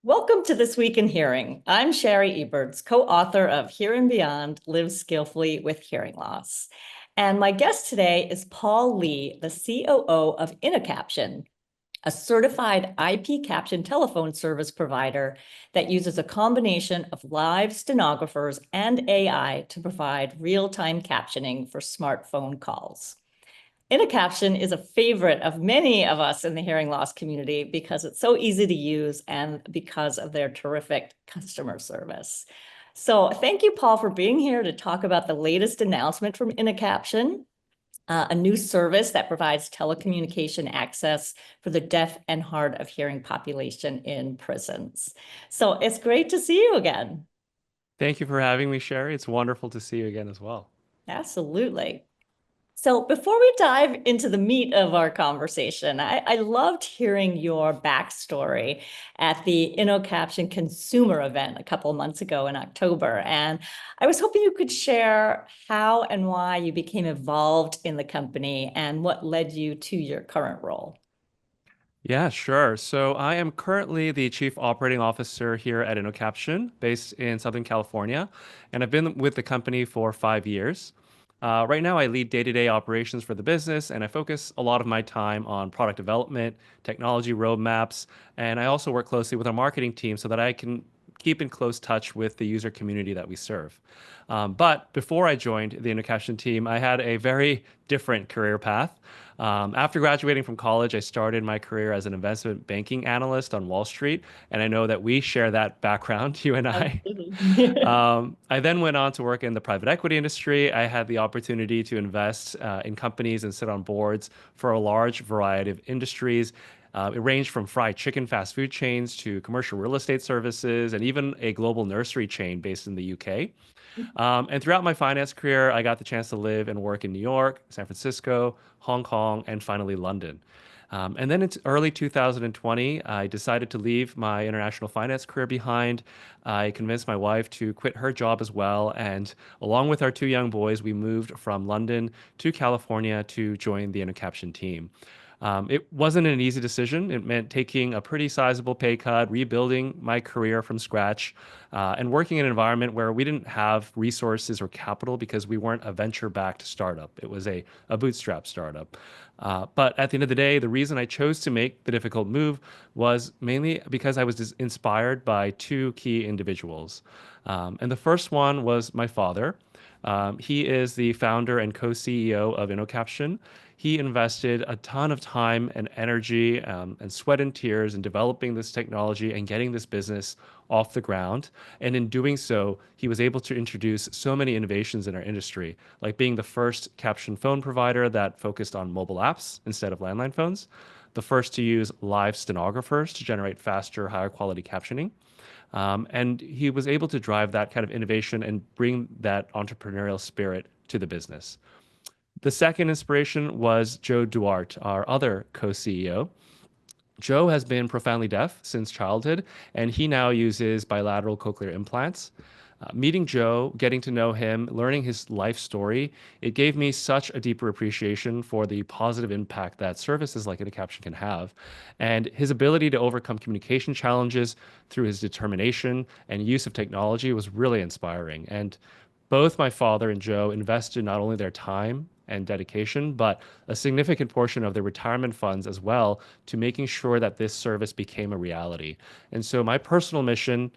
Welcome to This Week in Hearing. I'm Shari Eberts, co-author of Here and Beyond, Live Skillfully with Hearing Loss. And my guest today is Paul Lee, the COO of InnoCaption, a certified IP caption telephone service provider that uses a combination of live stenographers and AI to provide real-time captioning for smartphone calls. InnoCaption is a favorite of many of us in the hearing loss community because it's so easy to use and because of their terrific customer service. So thank you, Paul, for being here to talk about the latest announcement from InnoCaption, a new service that provides telecommunication access for the deaf and hard of hearing population in prisons. So it's great to see you again. Thank you for having me, Shari. It's wonderful to see you again as well. Absolutely. So before we dive into the meat of our conversation, I loved hearing your backstory at the InnoCaption consumer event a couple of months ago in October. And I was hoping you could share how and why you became involved in the company and what led you to your current role. Yeah, sure. So I am currently the Chief Operating Officer here at InnoCaption, based in Southern California, and I've been with the company for 5 years. Right now, I lead day-to-day operations for the business, and I focus a lot of my time on product development, technology roadmaps, and I also work closely with our marketing team so that I can keep in close touch with the user community that we serve. But before I joined the InnoCaption team, I had a very different career path. After graduating from college, I started my career as an investment banking analyst on Wall Street, and I know that we share that background, you and I. Absolutely. I then went on to work in the private equity industry. I had the opportunity to invest in companies and sit on boards for a large variety of industries. It ranged from fried chicken fast food chains to commercial real estate services and even a global nursery chain based in the UK. And throughout my finance career, I got the chance to live and work in New York, San Francisco, Hong Kong, and finally London. And then in early 2020, I decided to leave my international finance career behind. I convinced my wife to quit her job as well. And along with our two young boys, we moved from London to California to join the InnoCaption team. It wasn't an easy decision. It meant taking a pretty sizable pay cut, rebuilding my career from scratch, and working in an environment where we didn't have resources or capital because we weren't a venture-backed startup. It was a bootstrap startup. But at the end of the day, the reason I chose to make the difficult move was mainly because I was inspired by two key individuals. And the first one was my father. He is the founder and co-CEO of InnoCaption. He invested a ton of time and energy and sweat and tears in developing this technology and getting this business off the ground. And in doing so, he was able to introduce so many innovations in our industry, like being the first caption phone provider that focused on mobile apps instead of landline phones, the first to use live stenographers to generate faster, higher quality captioning. And he was able to drive that kind of innovation and bring that entrepreneurial spirit to the business. The second inspiration was Joe Duarte, our other co-CEO. Joe has been profoundly deaf since childhood, and he now uses bilateral cochlear implants. Meeting Joe, getting to know him, learning his life story, it gave me such a deeper appreciation for the positive impact that services like InnoCaption can have. And his ability to overcome communication challenges through his determination and use of technology was really inspiring. And both my father and Joe invested not only their time and dedication, but a significant portion of their retirement funds as well to making sure that this service became a reality. And so my personal mission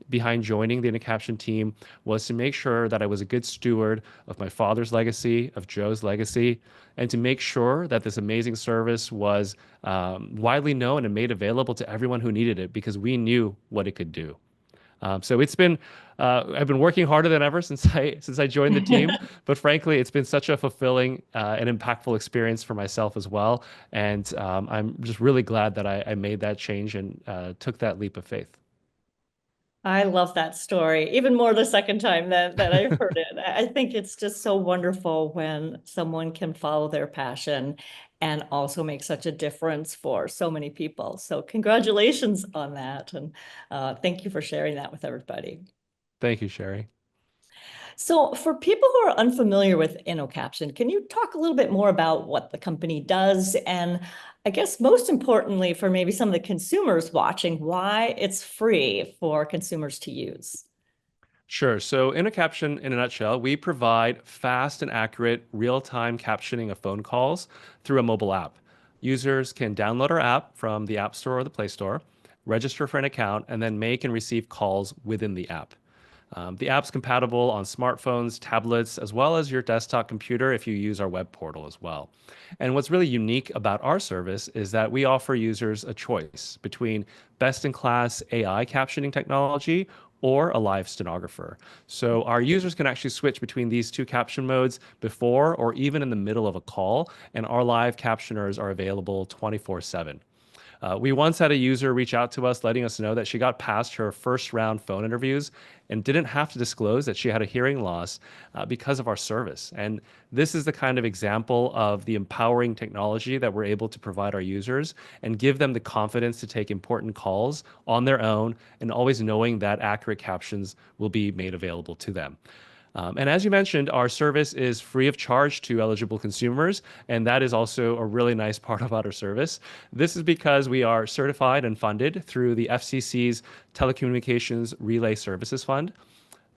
behind joining the InnoCaption team was to make sure that I was a good steward of my father's legacy, of Joe's legacy, and to make sure that this amazing service was widely known and made available to everyone who needed it because we knew what it could do. So I've been working harder than ever since I joined the team. But frankly, it's been such a fulfilling and impactful experience for myself as well. And I'm just really glad that I made that change and took that leap of faith. I love that story, even more the second time that I've heard it. I think it's just so wonderful when someone can follow their passion and also make such a difference for so many people. So congratulations on that. And thank you for sharing that with everybody. Thank you, Sherry. So, for people who are unfamiliar with InnoCaption, can you talk a little bit more about what the company does? And I guess most importantly, for maybe some of the consumers watching, why it's free for consumers to use? Sure. So, InnoCaption, in a nutshell, we provide fast and accurate real-time captioning of phone calls through a mobile app. Users can download our app from the App Store or the Play Store, register for an account, and then make and receive calls within the app. The app's compatible on smartphones, tablets, as well as your desktop computer if you use our web portal as well. And what's really unique about our service is that we offer users a choice between best in class AI captioning technology or a live stenographer. So our users can actually switch between these two caption modes before or even in the middle of a call, and our live captioners are available 24/7. We once had a user reach out to us letting us know that she got past her first round phone interviews and didn't have to disclose that she had a hearing loss because of our service. And this is the kind of example of the empowering technology that we're able to provide our users and give them the confidence to take important calls on their own and always knowing that accurate captions will be made available to them. And as you mentioned, our service is free of charge to eligible consumers, and that is also a really nice part about our service. This is because we are certified and funded through the FCC's Telecommunications Relay Services Fund.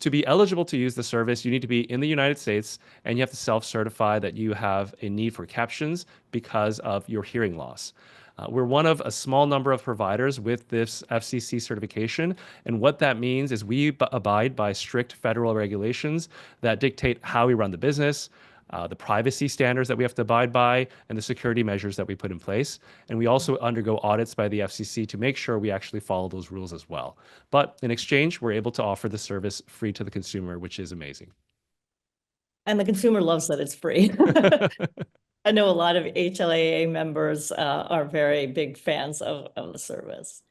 To be eligible to use the service, you need to be in the United States and you have to self certify that you have a need for captions because of your hearing loss. We're one of a small number of providers with this FCC certification. And what that means is we abide by strict federal regulations that dictate how we run the business, the privacy standards that we have to abide by, and the security measures that we put in place. And we also undergo audits by the FCC to make sure we actually follow those rules as well. But in exchange, we're able to offer the service free to the consumer, which is amazing. And the consumer loves that it's free. I know a lot of HLAA members are very big fans of the service.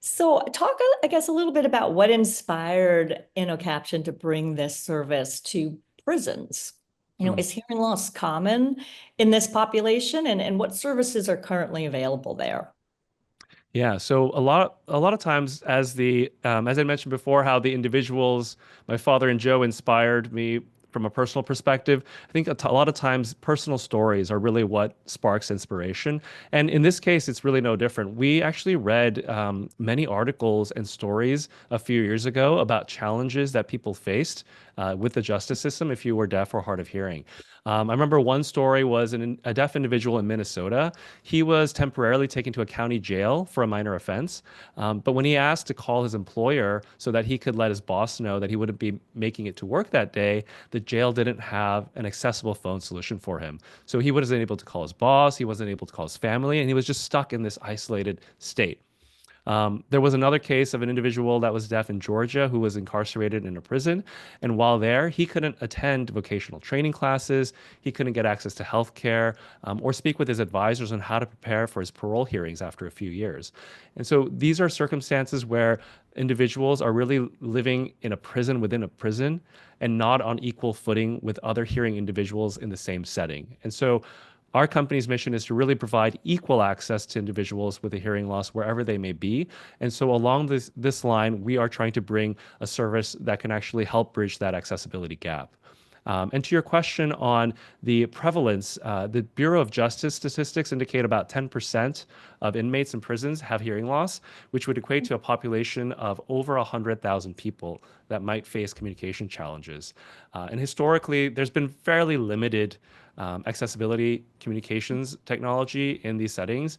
So talk, I guess, a little bit about what inspired InnoCaption to bring this service to prisons. Hmm. Is hearing loss common in this population, and what services are currently available there? Yeah, so a lot of times, as I mentioned before, how the individuals, my father and Joe, inspired me from a personal perspective. I think a lot of times personal stories are really what sparks inspiration, and in this case, it's really no different. We actually read many articles and stories a few years ago about challenges that people faced with the justice system if you were deaf or hard of hearing. I remember one story was a deaf individual in Minnesota. He was temporarily taken to a county jail for a minor offense. But when he asked to call his employer so that he could let his boss know that he wouldn't be making it to work that day, the jail didn't have an accessible phone solution for him. So he wasn't able to call his boss, he wasn't able to call his family, and he was just stuck in this isolated state. There was another case of an individual that was deaf in Georgia who was incarcerated in a prison. And while there, he couldn't attend vocational training classes, he couldn't get access to health care, or speak with his advisors on how to prepare for his parole hearings after a few years. And so these are circumstances where individuals are really living in a prison within a prison and not on equal footing with other hearing individuals in the same setting. And so our company's mission is to really provide equal access to individuals with a hearing loss wherever they may be. And so along this line, we are trying to bring a service that can actually help bridge that accessibility gap. And to your question on the prevalence, the Bureau of Justice statistics indicate about 10% of inmates in prisons have hearing loss, which would equate to a population of over 100,000 people that might face communication challenges. And historically, there's been fairly limited accessibility communications technology in these settings.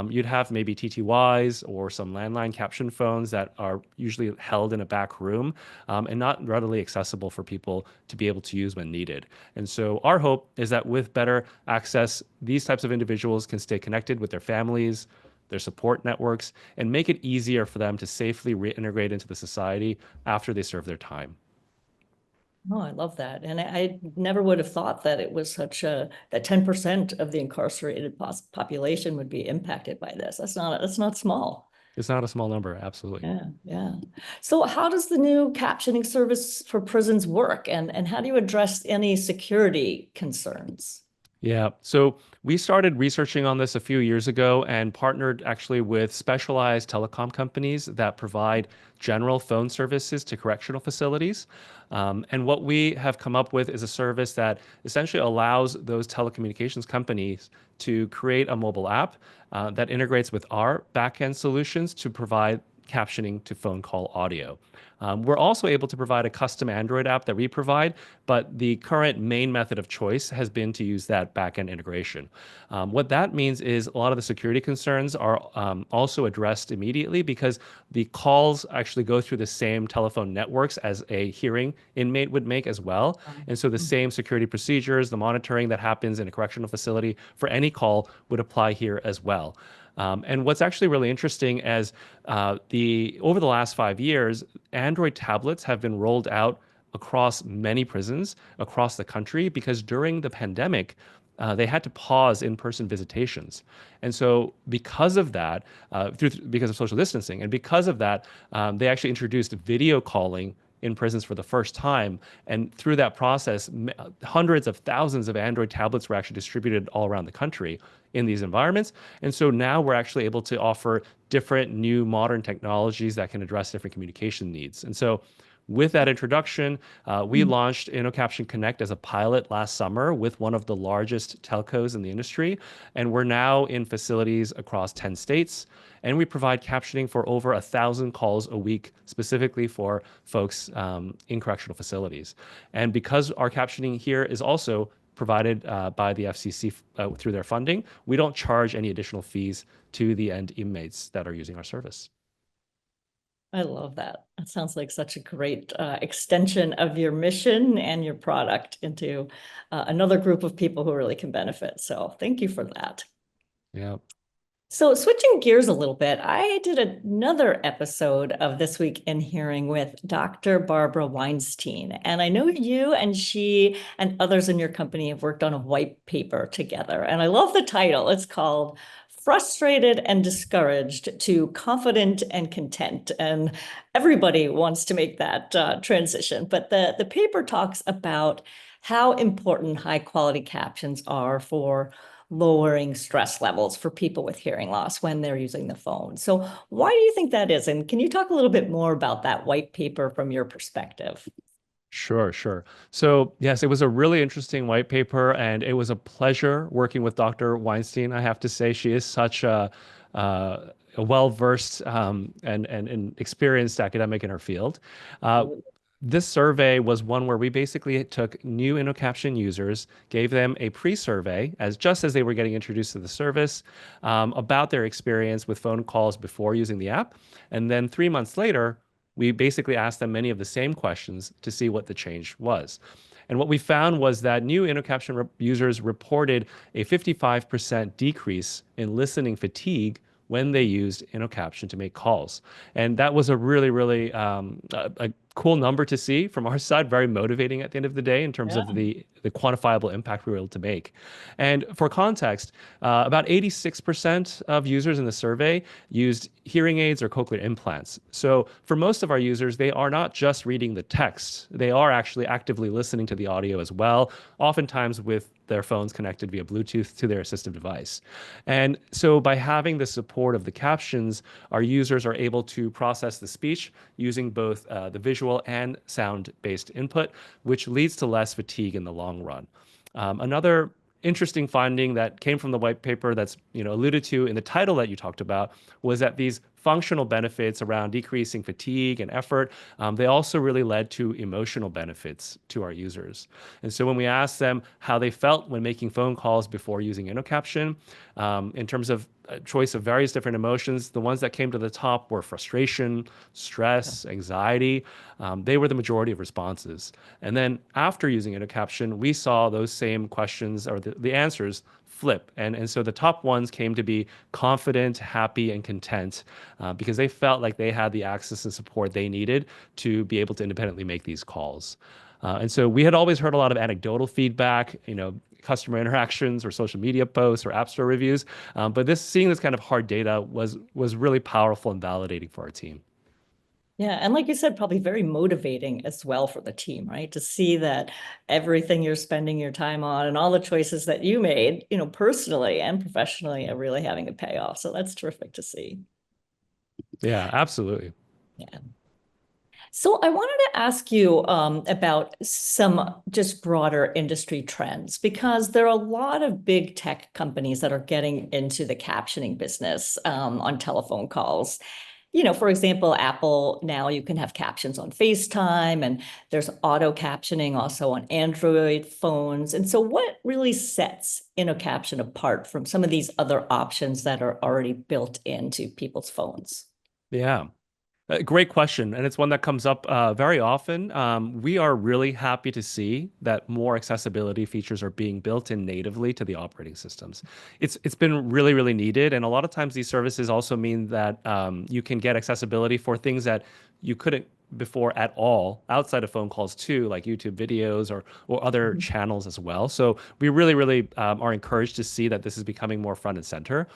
You'd have maybe TTYs or some landline caption phones that are usually held in a back room and not readily accessible for people to be able to use when needed. And so our hope is that with better access, these types of individuals can stay connected with their families, their support networks, and make it easier for them to safely reintegrate into the society after they serve their time. Oh, I love that. And I never would have thought that it was that 10% of the incarcerated population would be impacted by this. That's not small. It's not a small number, absolutely. Yeah, yeah. So how does the new captioning service for prisons work, and how do you address any security concerns? Yeah. So we started researching on this a few years ago and partnered actually with specialized telecom companies that provide general phone services to correctional facilities. And what we have come up with is a service that essentially allows those telecommunications companies to create a mobile app that integrates with our backend solutions to provide captioning to phone call audio. We're also able to provide a custom Android app that we provide, but the current main method of choice has been to use that backend integration. What that means is a lot of the security concerns are also addressed immediately because the calls actually go through the same telephone networks as a hearing inmate would make as well. And so the same security procedures, the monitoring that happens in a correctional facility for any call would apply here as well. And what's actually really interesting is the over the last 5 years, Android tablets have been rolled out across many prisons across the country because during the pandemic, they had to pause in-person visitations, and so because of that, because of social distancing, and because of that, they actually introduced video calling in prisons for the first time. And through that process, hundreds of thousands of Android tablets were actually distributed all around the country in these environments. And so now we're actually able to offer different new modern technologies that can address different communication needs. And so with that introduction, we launched InnoCaption Connect as a pilot last summer with one of the largest telcos in the industry. And we're now in facilities across 10 states. And we provide captioning for over 1,000 calls a week, specifically for folks in correctional facilities. And because our captioning here is also provided by the FCC through their funding, we don't charge any additional fees to the end inmates that are using our service. I love that. That sounds like such a great extension of your mission and your product into another group of people who really can benefit. So thank you for that. Yeah. So switching gears a little bit, I did another episode of This Week in Hearing with Dr. Barbara Weinstein. And I know you and she and others in your company have worked on a white paper together. And I love the title. It's called Frustrated and Discouraged to Confident and Content. And everybody wants to make that transition. But the paper talks about how important high quality captions are for lowering stress levels for people with hearing loss when they're using the phone. So why do you think that is? And can you talk a little bit more about that white paper from your perspective? Sure, sure. So, yes, it was a really interesting white paper, and it was a pleasure working with Dr. Weinstein. I have to say, she is such a well-versed and experienced academic in her field. Uh, this survey was one where we basically took new InnoCaption users, gave them a pre-survey as just as they were getting introduced to the service about their experience with phone calls before using the app, and then 3 months later we basically asked them many of the same questions to see what the change was. And what we found was that new InnoCaption users reported a 55% decrease in listening fatigue when they used InnoCaption to make calls. And that was a really, really a cool number to see from our side, very motivating at the end of the day in terms Yeah. of the quantifiable impact we were able to make. And for context, about 86% of users in the survey used hearing aids or cochlear implants. So for most of our users, they are not just reading the text, they are actually actively listening to the audio as well, oftentimes with their phones connected via Bluetooth to their assistive device. And so by having the support of the captions, our users are able to process the speech using both the visual and sound-based input, which leads to less fatigue in the long run. Another interesting finding that came from the white paper that's alluded to in the title that you talked about was that these functional benefits around decreasing fatigue and effort, they also really led to emotional benefits to our users. And so when we asked them how they felt when making phone calls before using InnoCaption, in terms of a choice of various different emotions, the ones that came to the top were frustration, stress, anxiety. They were the majority of responses. And then after using InnoCaption, we saw those same questions or the answers flip. And so the top ones came to be confident, happy, and content because they felt like they had the access and support they needed to be able to independently make these calls. And so we had always heard a lot of anecdotal feedback, customer interactions or social media posts or app store reviews. But seeing this kind of hard data was really powerful and validating for our team. Yeah, and like you said, probably very motivating as well for the team, right? To see that everything you're spending your time on and all the choices that you made, personally and professionally are really having a payoff. So that's terrific to see. Yeah, absolutely. Yeah. So I wanted to ask you about some just broader industry trends because there are a lot of big tech companies that are getting into the captioning business on telephone calls. For example, Apple, now you can have captions on FaceTime, and there's auto captioning also on Android phones. And so, what really sets InnoCaption apart from some of these other options that are already built into people's phones? Yeah. Great question, and it's one that comes up very often. We are really happy to see that more accessibility features are being built in natively to the operating systems. It's been really, really needed, and a lot of times these services also mean that you can get accessibility for things that you couldn't before at all outside of phone calls too, like YouTube videos or other Mhm. channels as well. So we really, really are encouraged to see that this is becoming more front and center.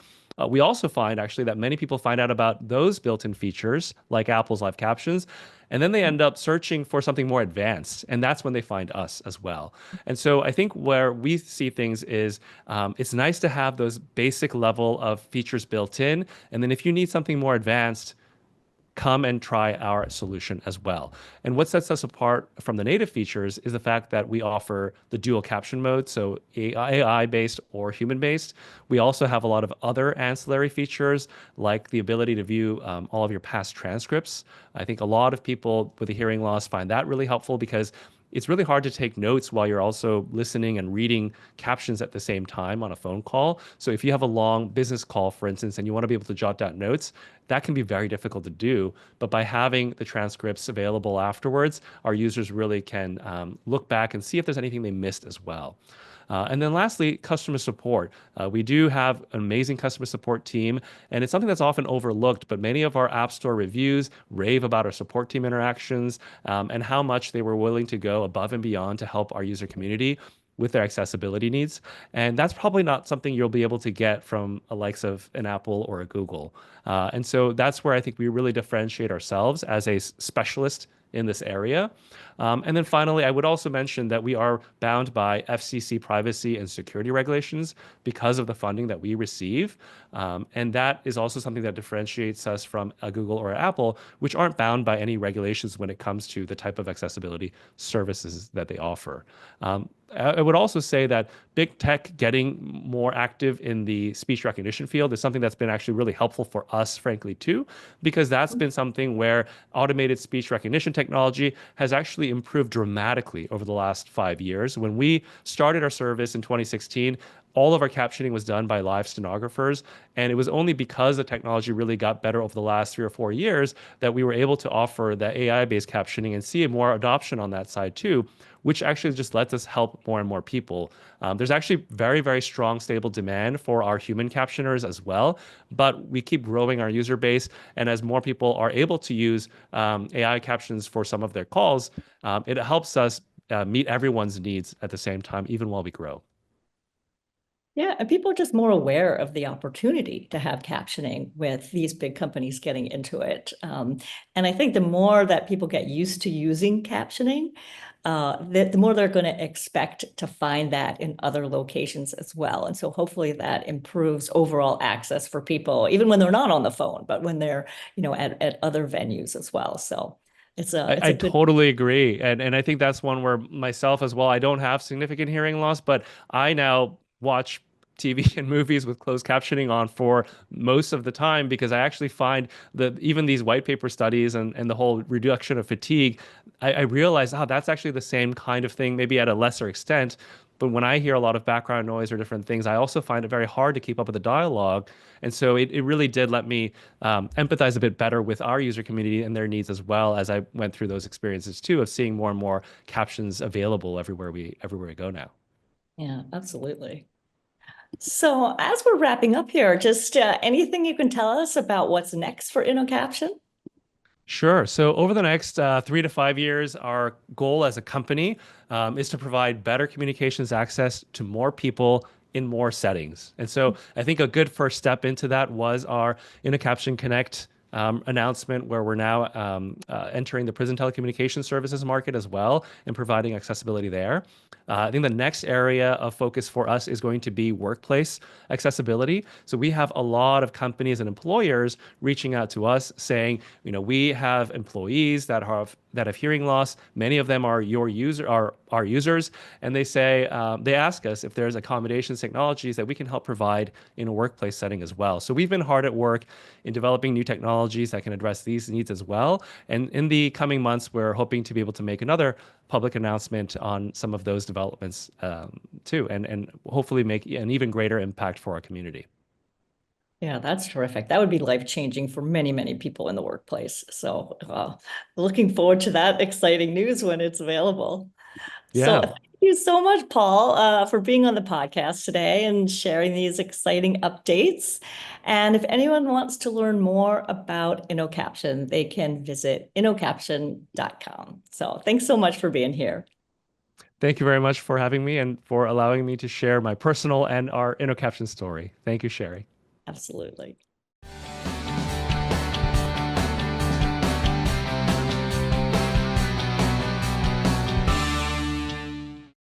We also find actually that many people find out about those built-in features like Apple's live captions, and then they end up searching for something more advanced, and that's when they find us as well. And so I think where we see things is it's nice to have those basic level of features built in, and then if you need something more advanced, come and try our solution as well. And what sets us apart from the native features is the fact that we offer the dual caption mode, so AI based or human based. We also have a lot of other ancillary features like the ability to view all of your past transcripts. I think a lot of people with a hearing loss find that really helpful because it's really hard to take notes while you're also listening and reading captions at the same time on a phone call. So if you have a long business call, for instance, and you want to be able to jot down notes, that can be very difficult to do. But by having the transcripts available afterwards, our users really can look back and see if there's anything they missed as well. And then lastly, customer support. We do have an amazing customer support team, and it's something that's often overlooked, but many of our App Store reviews rave about our support team interactions and how much they were willing to go above and beyond to help our user community with their accessibility needs. And that's probably not something you'll be able to get from a likes of an Apple or a Google. And so that's where I think we really differentiate ourselves as a specialist in this area. And then finally, I would also mention that we are bound by FCC privacy and security regulations because of the funding that we receive. And that is also something that differentiates us from a Google or an Apple, which aren't bound by any regulations when it comes to the type of accessibility services that they offer. I would also say that big tech getting more active in the speech recognition field is something that's been actually really helpful for us, frankly, too, because that's been something where automated speech recognition technology has actually improved dramatically over the last 5 years. When we started our service in 2016, all of our captioning was done by live stenographers. And it was only because the technology really got better over the last 3 or 4 years that we were able to offer the AI-based captioning and see more adoption on that side too, which actually just lets us help more and more people. There's actually very, very strong, stable demand for our human captioners as well, but we keep growing our user base. And as more people are able to use AI captions for some of their calls, it helps us meet everyone's needs at the same time, even while we grow. Yeah, and people are just more aware of the opportunity to have captioning with these big companies getting into it. And I think the more that people get used to using captioning, the more they're going to expect to find that in other locations as well. And so hopefully that improves overall access for people, even when they're not on the phone, but when they're, at other venues as well. So it's I a good. totally agree. And I think that's one where myself as well, I don't have significant hearing loss, but I now watch TV and movies with closed captioning on for most of the time because I actually find that even these white paper studies and the whole reduction of fatigue, I realize, oh, that's actually the same kind of thing, maybe at a lesser extent. But when I hear a lot of background noise or different things, I also find it very hard to keep up with the dialogue. And so it really did let me empathize a bit better with our user community and their needs as well as I went through those experiences too of seeing more and more captions available everywhere we go now. Yeah, absolutely. So as we're wrapping up here, just anything you can tell us about what's next for InnoCaption? Sure. So over the next 3 to 5 years, our goal as a company is to provide better communications access to more people in more settings. And so I think a good first step into that was our InnoCaption Connect announcement where we're now entering the prison telecommunications services market as well and providing accessibility there. I think the next area of focus for us is going to be workplace accessibility. So we have a lot of companies and employers reaching out to us saying, we have employees that have hearing loss. Many of them are our users, and they ask us if there's accommodations technologies that we can help provide in a workplace setting as well. So we've been hard at work in developing new technologies that can address these needs as well. And in the coming months, we're hoping to be able to make another public announcement on some of those developments too, and hopefully make an even greater impact for our community. Yeah, that's terrific. That would be life-changing for many, many people in the workplace. So looking forward to that exciting news when it's available. So Yeah. thank you so much, Paul, for being on the podcast today and sharing these exciting updates. And if anyone wants to learn more about InnoCaption, they can visit innocaption.com. So thanks so much for being here. Thank you very much for having me and for allowing me to share my personal and our InnoCaption story. Thank you, Shari. Absolutely.